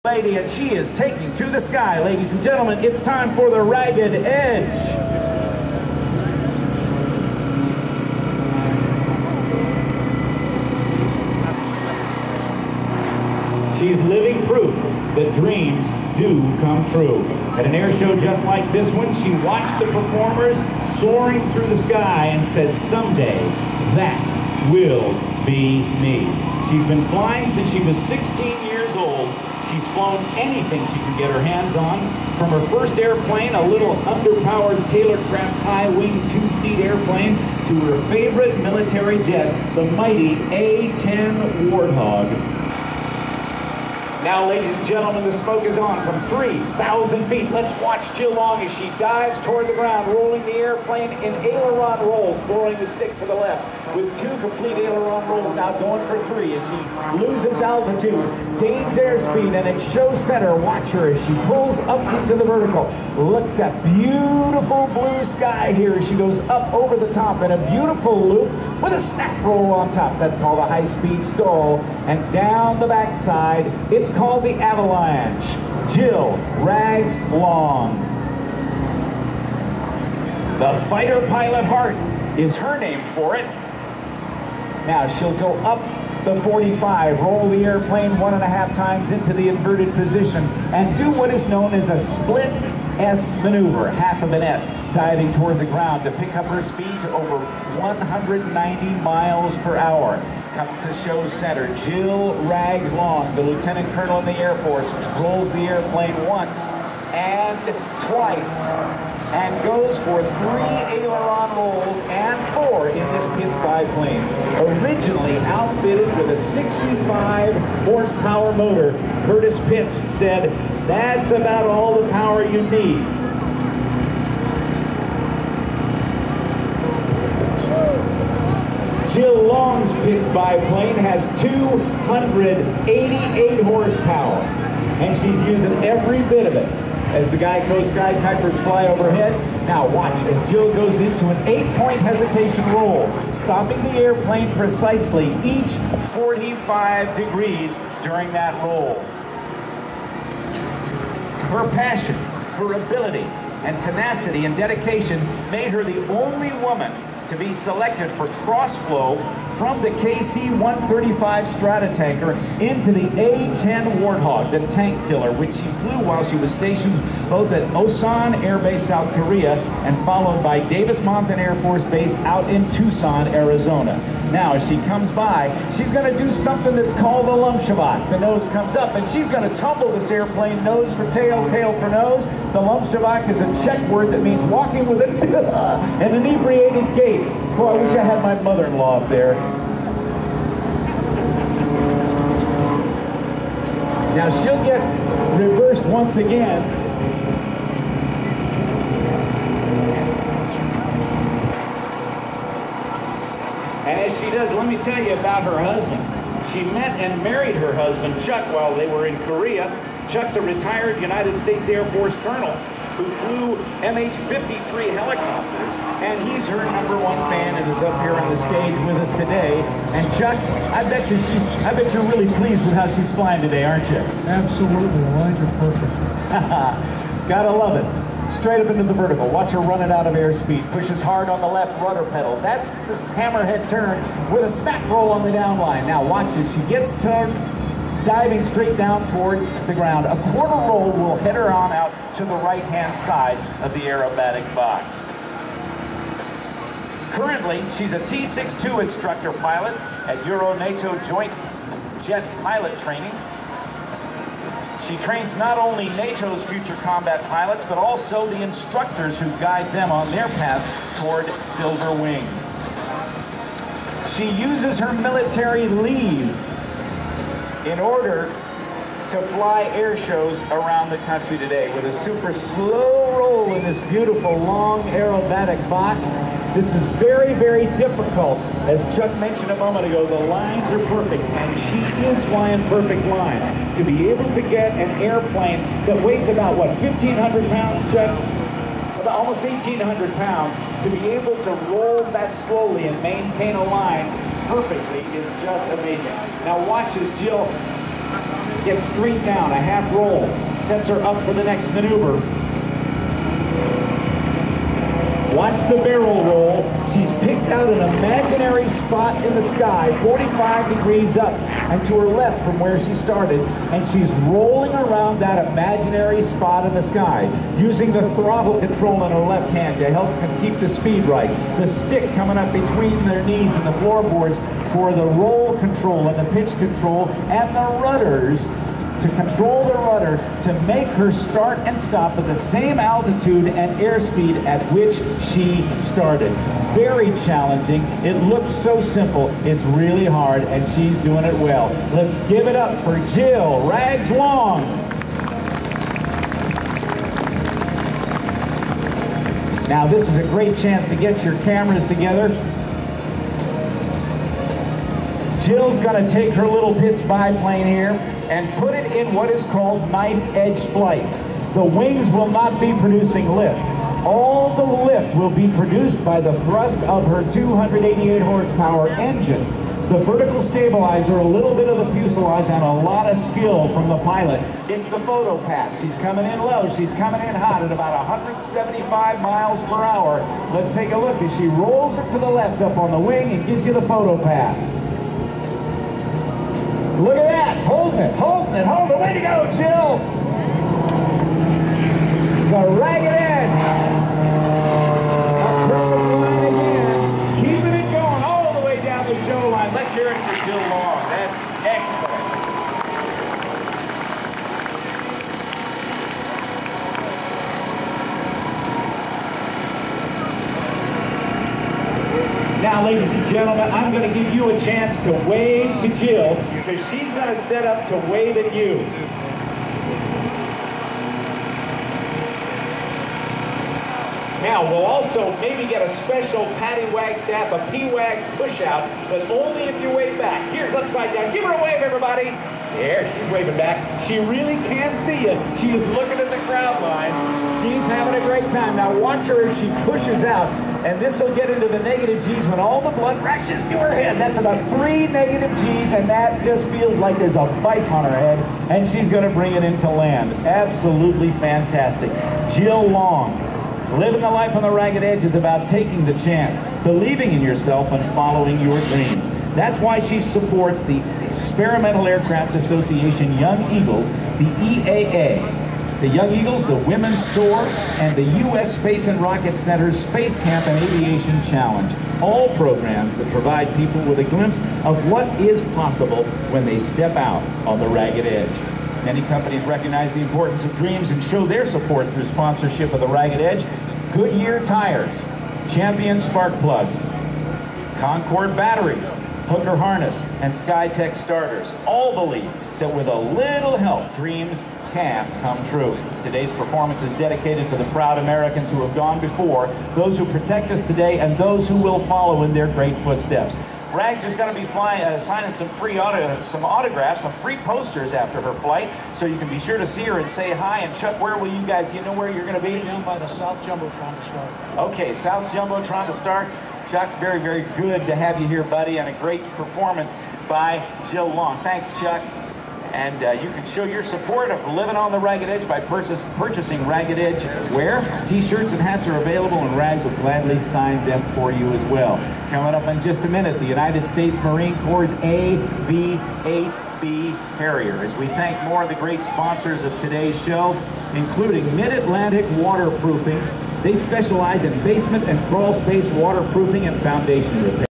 Lady, and she is taking to the sky. Ladies and gentlemen, it's time for the Ragged Edge. She's living proof that dreams do come true. At an air show just like this one, she watched the performers soaring through the sky and said, someday that will be me. She's been flying since she was 16 years old. She's flown anything she can get her hands on, from her first airplane, a little underpowered Taylor-Craft high-wing two-seat airplane, to her favorite military jet, the mighty A-10 Warthog. Now, ladies and gentlemen, the smoke is on from 3,000 feet. Let's watch Jill Long as she dives toward the ground, rolling the airplane in aileron rolls, throwing the stick to the left, with 2 complete aileron rolls, now going for 3 as she loses altitude, gains airspeed, and at show center, watch her as she pulls up into the vertical. Look at that beautiful blue sky here as she goes up over the top in a beautiful loop with a snap roll on top. That's called a high-speed stall. And down the backside, it's called the avalanche. Jill Raggz Long. The fighter pilot heart is her name for it. Now she'll go up the 45, roll the airplane 1.5 times into the inverted position, and do what is known as a split S maneuver, half of an S, diving toward the ground to pick up her speed to over 190 miles per hour. Come to show center, Jill Raggz Long, the Lieutenant Colonel in the Air Force, rolls the airplane once and twice, and goes for 3 aileron rolls and 4 in this Pitts biplane. Originally outfitted with a 65 horsepower motor, Curtis Pitts said, that's about all the power you need. Jill Long's Pitts biplane has 288 horsepower, and she's using every bit of it as the Geico Sky Typers fly overhead. Now watch as Jill goes into an 8-point hesitation roll, stopping the airplane precisely each 45 degrees during that roll. Her passion, her ability, and tenacity and dedication made her the only woman to be selected for cross-flow from the KC-135 Stratotanker into the A-10 Warthog, the tank killer, which she flew while she was stationed both at Osan Air Base, South Korea, and followed by Davis-Monthan Air Force Base out in Tucson, Arizona. Now, as she comes by, she's going to do something that's called a Lumshabak. The nose comes up, and she's going to tumble this airplane nose for tail, tail for nose. The Lumshabak is a Czech word that means walking with an inebriated gait. Boy, I wish I had my mother-in-law up there. Now, she'll get reversed once again. And as she does, let me tell you about her husband. She met and married her husband, Chuck, while they were in Korea. Chuck's a retired United States Air Force colonel who flew MH-53 helicopters, and he's her #1 fan and is up here on the stage with us today. And Chuck, I bet you're really pleased with how she's flying today, aren't you? Absolutely, the lines are perfect. Gotta love it. Straight up into the vertical. Watch her run it out of airspeed. Pushes hard on the left rudder pedal. That's this hammerhead turn with a snap roll on the down line. Now watch as she gets turned, diving straight down toward the ground. A quarter roll will head her on out to the right-hand side of the aerobatic box. Currently, she's a T-62 instructor pilot at Euro-NATO Joint Jet Pilot Training. She trains not only NATO's future combat pilots, but also the instructors who guide them on their path toward silver wings. She uses her military leave in order to fly air shows around the country today with a super slow roll in this beautiful long aerobatic box. This is very, very difficult. As Chuck mentioned a moment ago, the lines are perfect, and she is flying perfect lines. To be able to get an airplane that weighs about, what, 1,500 pounds, Chuck? About almost 1,800 pounds, to be able to roll that slowly and maintain a line perfectly is just amazing. Now watch as Jill gets straight down, a half roll, sets her up for the next maneuver. Watch the barrel roll. She's picked out an imaginary spot in the sky, 45 degrees up and to her left from where she started, and she's rolling around that imaginary spot in the sky, using the throttle control in her left hand to help keep the speed right. The stick coming up between their knees and the floorboards for the roll control and the pitch control, and the rudders to control the rudder to make her start and stop at the same altitude and airspeed at which she started. Very challenging. It looks so simple. It's really hard, and she's doing it well. Let's give it up for Jill Raggz Long. Now this is a great chance to get your cameras together. Jill's going to take her little Pitts biplane here and put it in what is called knife edge flight. The wings will not be producing lift. All the lift will be produced by the thrust of her 288 horsepower engine. The vertical stabilizer, a little bit of the fuselage, and a lot of skill from the pilot. It's the photo pass. She's coming in low. She's coming in hot at about 175 miles per hour. Let's take a look as she rolls it to the left up on the wing and gives you the photo pass. Look at that, holding it, holding it, holding it. Way to go, Jill. The Ragged Edge. A perfect line again. Keeping it going all the way down the show line. Let's hear it for Jill Long. That's excellent. Now, ladies and gentlemen, I'm going to give you a chance to wave to Jill, because she's going to set up to wave at you. Now, we'll also maybe get a special Patty Wagstaff, a P-Wag push-out, but only if you wave back. Here's upside down. Give her a wave, everybody. There, she's waving back. She really can see you. She is looking at the crowd line. She's having a great time. Now, watch her as she pushes out. And this will get into the negative G's when all the blood rushes to her head. That's about 3 negative G's, and that just feels like there's a vice on her head, and she's going to bring it into land. Absolutely fantastic. Jill Long. Living the life on the Ragged Edge is about taking the chance, believing in yourself, and following your dreams. That's why she supports the Experimental Aircraft Association Young Eagles, the EAA. The Young Eagles, the Women Soar, and the U.S. Space and Rocket Center's Space Camp and Aviation Challenge. All programs that provide people with a glimpse of what is possible when they step out on the Ragged Edge. Many companies recognize the importance of dreams and show their support through sponsorship of the Ragged Edge. Goodyear Tires, Champion Spark Plugs, Concord Batteries, Hooker Harness, and SkyTech Starters all believe that with a little help, dreams can come true. Today's performance is dedicated to the proud Americans who have gone before, those who protect us today, and those who will follow in their great footsteps. Raggz is going to be signing some free autographs, some free posters after her flight, so you can be sure to see her and say hi. And Chuck, where will you guys, do you know where you're going to be? Down by the South Jumbotron to start. Okay, South Jumbotron to start. Chuck, very, very good to have you here, buddy, and a great performance by Jill Long. Thanks, Chuck. And you can show your support of living on the Ragged Edge by purchasing Ragged Edge wear. T-shirts and hats are available, and Raggz will gladly sign them for you as well. Coming up in just a minute, the United States Marine Corps' AV-8B Harrier, as we thank more of the great sponsors of today's show, including Mid-Atlantic Waterproofing. They specialize in basement and crawl space waterproofing and foundation repair.